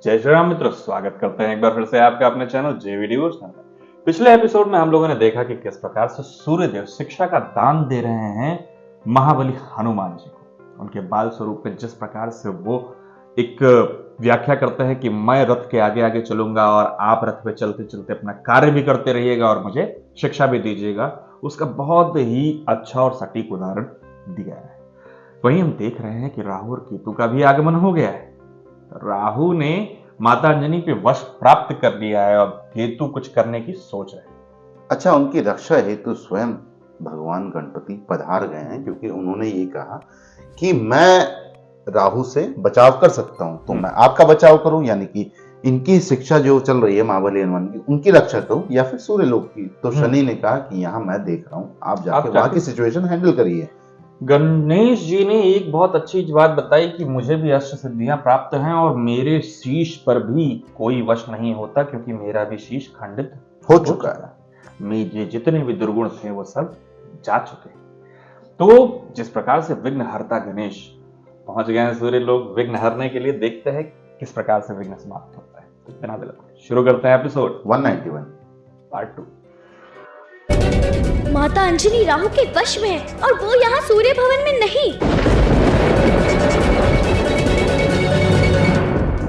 जय श्री राम मित्रों, स्वागत करते हैं एक बार फिर से आपका अपने चैनल जेवी डिवोशनल में। पिछले एपिसोड में हम लोगों ने देखा कि किस प्रकार से सूर्यदेव शिक्षा का दान दे रहे हैं महाबली हनुमान जी को। उनके बाल स्वरूप में जिस प्रकार से वो एक व्याख्या करते हैं कि मैं रथ के आगे आगे चलूंगा और आप रथ पे चलते चलते अपना कार्य भी करते रहिएगा और मुझे शिक्षा भी दीजिएगा, उसका बहुत ही अच्छा और सटीक उदाहरण दिया है। वहीं हम देख रहे हैं कि राहु और केतु का भी आगमन हो गया है। राहु ने माता अंजनी पे वश प्राप्त कर लिया है और केतु कुछ करने की सोच रहे हैं। अच्छा, उनकी रक्षा हेतु स्वयं भगवान गणपति पधार गए हैं, क्योंकि उन्होंने ये कहा कि मैं राहु से बचाव कर सकता हूं, तो मैं आपका बचाव करूं, यानी कि इनकी शिक्षा जो चल रही है महाबली हनुमान की, उनकी रक्षा करूं या फिर सूर्यलोक की। तो शनि ने कहा कि यहाँ मैं देख रहा हूं, आप जाके वहां की सिचुएशन हैंडल करिए। गणेश जी ने एक बहुत अच्छी बात बताई कि मुझे भी अष्ट सिद्धियां प्राप्त हैं और मेरे शीश पर भी कोई वश नहीं होता, क्योंकि मेरा भी शीश खंडित हो चुका है। मेरे जितने भी दुर्गुण थे वो सब जा चुके। तो जिस प्रकार से विघ्नहर्ता गणेश पहुंच गए हैं सूर्य लोग विघ्न हरने के लिए, देखते हैं किस प्रकार से विघ्न समाप्त होता है। तो बिना विलंब शुरू करते हैं एपिसोड 191 पार्ट 2। माता अंजनी राहु के वश में है और वो यहाँ सूर्य भवन में नहीं।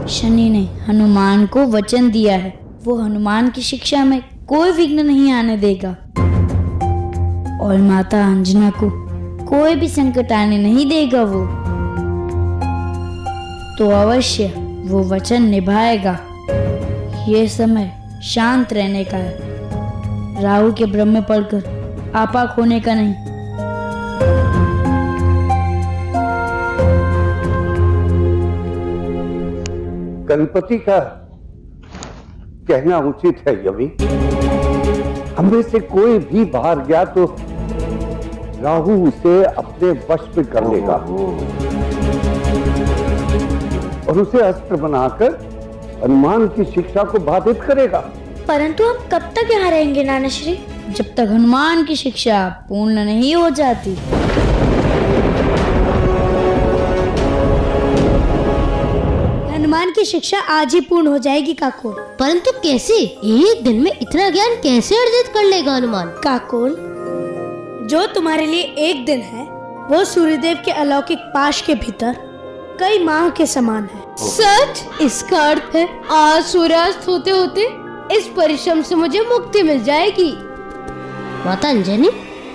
शनि ने हनुमान को वचन दिया है, वो हनुमान की शिक्षा में कोई विघ्न नहीं आने देगा और माता अंजना को कोई भी संकट आने नहीं देगा। वो तो अवश्य वो वचन निभाएगा। ये समय शांत रहने का है, राहु के भ्रम में पड़कर आपा खोने का नहीं। गणपति का कहना उचित है यमी। हमें से कोई भी बाहर गया तो राहु उसे अपने वश में कर लेगा और उसे अस्त्र बनाकर हनुमान की शिक्षा को बाधित करेगा। परंतु हम कब तक यहाँ रहेंगे नाना श्री? जब तक हनुमान की शिक्षा पूर्ण नहीं हो जाती। हनुमान की शिक्षा आज ही पूर्ण हो जाएगी काकोन। परंतु कैसे? एक दिन में इतना ज्ञान कैसे अर्जित कर लेगा हनुमान? काकोन, जो तुम्हारे लिए एक दिन है वो सूर्यदेव के अलौकिक पाश के भीतर कई माह के समान है। सच? इसका अर्थ है आज सूर्यास्त होते होते इस परिश्रम से मुझे मुक्ति मिल जाएगी। माता अंजनी,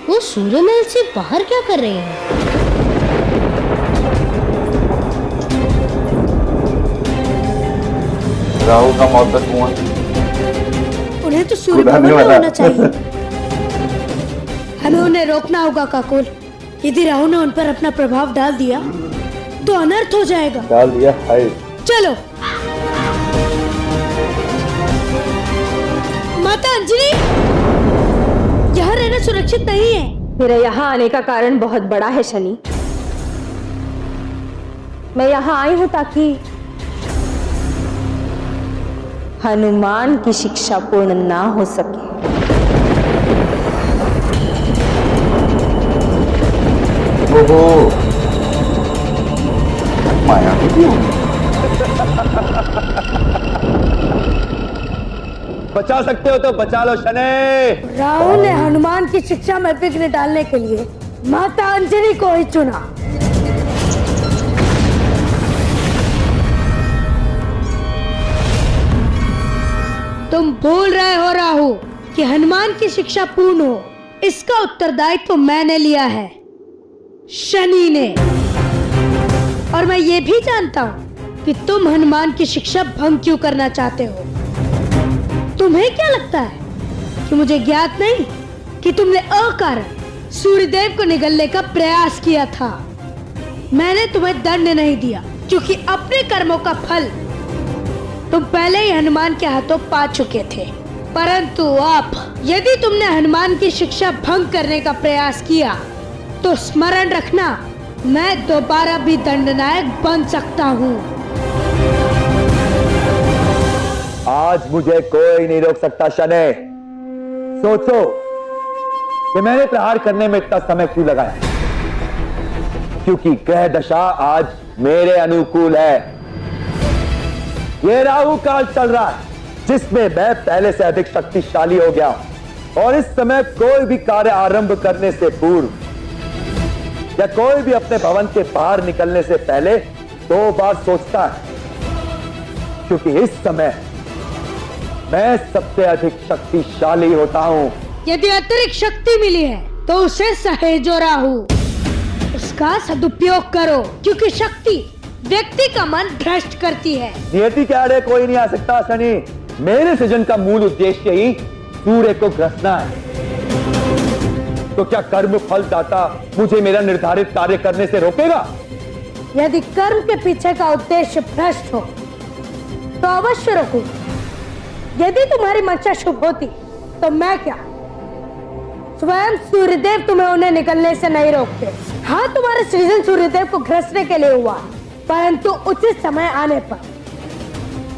वो सूर्यमहल से बाहर क्या कर रहे हैं? राहु का मौत हुआ, उन्हें तो सूर्य भवन में होना चाहिए। हमें उन्हें रोकना होगा काकोल। यदि राहु ने उन पर अपना प्रभाव डाल दिया तो अनर्थ हो जाएगा। डाल दिया है। चलो। माता अंजनी, यहाँ रहना सुरक्षित नहीं है। मेरा यहाँ आने का कारण बहुत बड़ा है शनि। मैं यहाँ आई हूँ ताकि हनुमान की शिक्षा पूर्ण ना हो सके। ओहो, माया भी होगी। बचा सकते हो तो बचा लो शनि। राहु ने हनुमान की शिक्षा में विघ्न डालने के लिए माता अंजनी को ही चुना। तुम भूल रहे हो राहु कि हनुमान की शिक्षा पूर्ण हो, इसका उत्तरदायित्व तो मैंने लिया है, शनि ने। और मैं ये भी जानता हूँ कि तुम हनुमान की शिक्षा भंग क्यों करना चाहते हो। तुम्हें क्या लगता है कि मुझे ज्ञात नहीं कि तुमने अकारण सूर्यदेव को निगलने का प्रयास किया था? मैंने तुम्हें दंड नहीं दिया, क्योंकि अपने कर्मों का फल तुम पहले ही हनुमान के हाथों पा चुके थे। परंतु अब यदि तुमने हनुमान की शिक्षा भंग करने का प्रयास किया तो स्मरण रखना, मैं दोबारा भी दंडनायक बन सकता हूँ। आज मुझे कोई नहीं रोक सकता शनि। सोचो कि मैंने प्रहार करने में इतना समय क्यों लगाया, क्योंकि ग्रह दशा आज मेरे अनुकूल है। ये राहु काल चल रहा है जिसमें मैं पहले से अधिक शक्तिशाली हो गया हूं और इस समय कोई भी कार्य आरंभ करने से पूर्व या कोई भी अपने भवन के बाहर निकलने से पहले 2 बार सोचता है, क्योंकि इस समय मैं सबसे अधिक शक्तिशाली होता हूं। यदि अतिरिक्त शक्ति मिली है तो उसे सहेजो राहु, उसका सदुपयोग करो, क्योंकि शक्ति व्यक्ति का मन भ्रष्ट करती है। नियति के आड़े कोई नहीं आ सकता शनि। मेरे सृजन का मूल उद्देश्य ही सूर्य को ग्रसना है। तो क्या कर्म फल दाता मुझे मेरा निर्धारित कार्य करने से रोकेगा? यदि कर्म के पीछे का उद्देश्य भ्रष्ट हो तो अवश्य रोकूं। यदि तुम्हारी मंशा शुभ होती तो मैं क्या, स्वयं सूर्यदेव तुम्हें उन्हें निकलने से नहीं रोकते। हाँ, तुम्हारे सृजन सूर्यदेव को ग्रसने के लिए हुआ, परंतु उचित समय आने पर,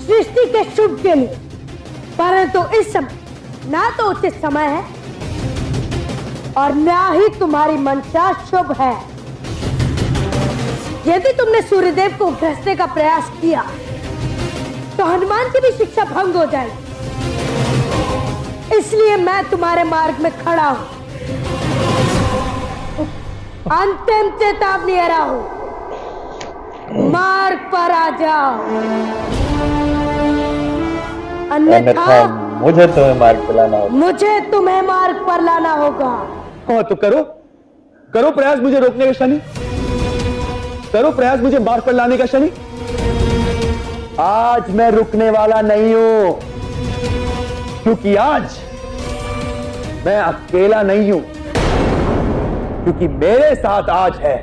सृष्टि के शुभ के लिए। परंतु इस समय ना तो उचित समय है और ना ही तुम्हारी मंशा शुभ है। यदि तुमने सूर्यदेव को ग्रसने का प्रयास किया तो हनुमान की भी शिक्षा भंग हो जाएगी। इसलिए मैं तुम्हारे मार्ग में खड़ा हूं। अंतिम चेतावनी है राहु, मार्ग पर आ जाओ, अन्यथा मुझे तुम्हें मार्ग पर लाना होगा। मुझे तुम्हें मार्ग पर लाना होगा। हाँ तो करो प्रयास मुझे रोकने का शनि, करो प्रयास मुझे मार्ग पर लाने का शनि। आज मैं रुकने वाला नहीं हूं, क्योंकि आज मैं अकेला नहीं हूं, क्योंकि मेरे साथ आज है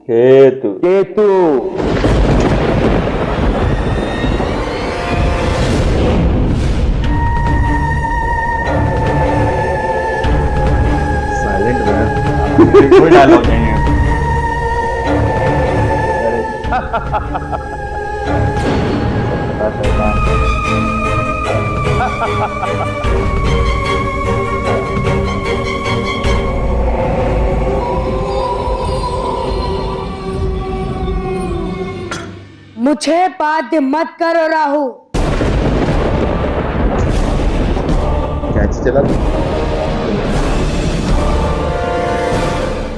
केतु। साइलेंट मैन, कोई डायलॉग नहीं है। मुझे बाध्य मत करो राहु। कैच चला।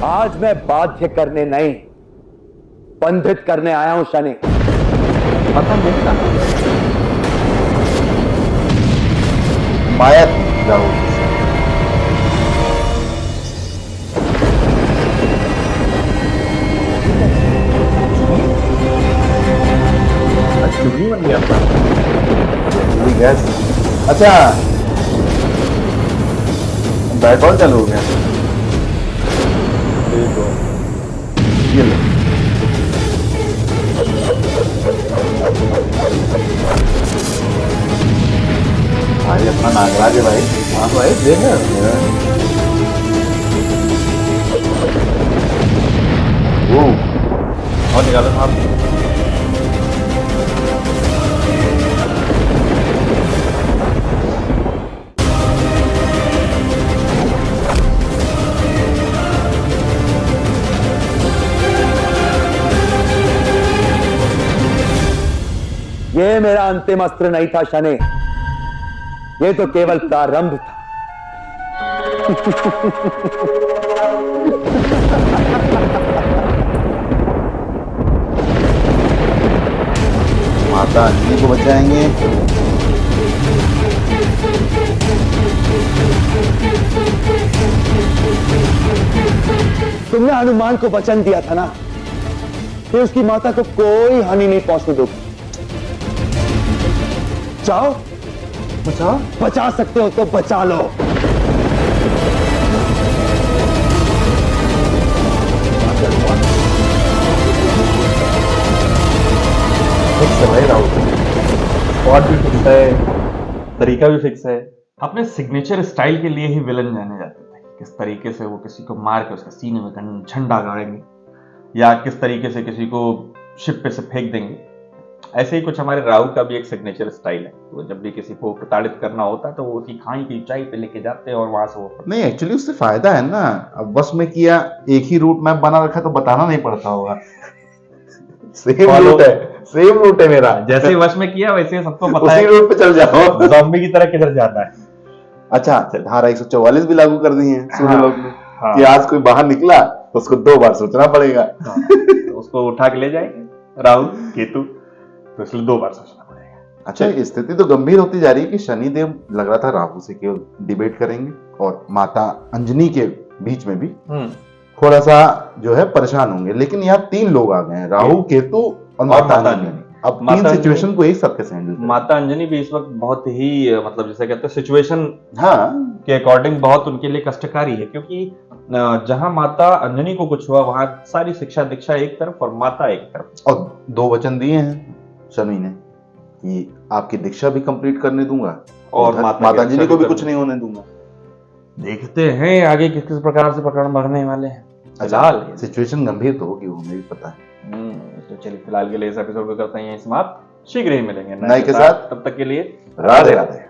आज मैं बाध्य करने नहीं, बंधित करने आया हूं शनि। पता नहीं था माया राहु। चुगली बन गया था। गैस। अच्छा, बैट बॉल चालू हो गया। ये लो। आज अपना नागराज है भाई। हाँ भाई देख वो और निकालो साहब। ये मेरा अंतिम अस्त्र नहीं था शनि, ये तो केवल प्रारंभ था। माता अंजलि को बचाएंगे। तुमने हनुमान को वचन दिया था ना कि उसकी माता को कोई हानि नहीं पहुंचने दोगे। चाहो बचाओ, बचा सकते हो तो बचा लो। फिक्स है भाई राहुल, स्पॉट भी फिक्स है, तरीका भी फिक्स है। अपने सिग्नेचर स्टाइल के लिए ही विलन जाने जाते थे। किस तरीके से वो किसी को मार के उसके सीने में झंडा गाड़ेंगे या किस तरीके से किसी को शिप पे से फेंक देंगे। ऐसे ही कुछ हमारे राहु का भी एक सिग्नेचर स्टाइल है। वो जब भी किसी को प्रताड़ित करना होता है तो वो उसी खाई की ऊंचाई पे लेके जाते हैं और वहां से वो नहीं, एक्चुअली उससे फायदा है ना। अब बस में किया, एक ही रूट मैप बना रखा तो बताना नहीं पड़ता होगा। सेम रूट है, सेम रूट है मेरा। जैसे ही वश में किया वैसे ही सबको पता उसी है रूट पे चल जाओ। ज़ॉम्बी की तरह किधर जाना है। अच्छा, धारा 144 भी लागू कर दी है सूर्यलोक में हाँ। कि आज कोई बाहर निकला तो उसको 2 बार सोचना पड़ेगा। तो उसको उठा के ले जाएंगे राहु केतु, तो इसलिए 2 बार सोचना पड़ेगा। अच्छा, स्थिति तो गंभीर होती जा रही है कि शनिदेव लग रहा था राहु से केवल डिबेट करेंगे और माता अंजनी के बीच में भी थोड़ा सा जो है परेशान होंगे, लेकिन यहाँ 3 लोग आ गए हैं, राहु केतु और माता अंजनी। अब 3 सिचुएशन को एक साथ कैसे हैंडल करें? माता अंजनी भी इस वक्त बहुत ही मतलब जिसे कहते हैं सिचुएशन हाँ, के अकॉर्डिंग बहुत उनके लिए कष्टकारी है, क्योंकि जहां माता अंजनी को कुछ हुआ वहां सारी शिक्षा दीक्षा एक तरफ और माता एक तरफ। और 2 वचन दिए हैं शनि ने कि आपकी दीक्षा भी कंप्लीट करने दूंगा और माता अंजनी को भी कुछ नहीं होने दूंगा। देखते हैं आगे किस किस प्रकार से प्रकरण बढ़ने वाले हैं। फिलहाल सिचुएशन गंभीर तो होगी, वो हमें भी पता है। तो चलिए फिलहाल के लिए इस एपिसोड को करते हैं यहीं समाप्त। शीघ्र ही मिलेंगे नए के साथ। तब तक के लिए राधे राधे।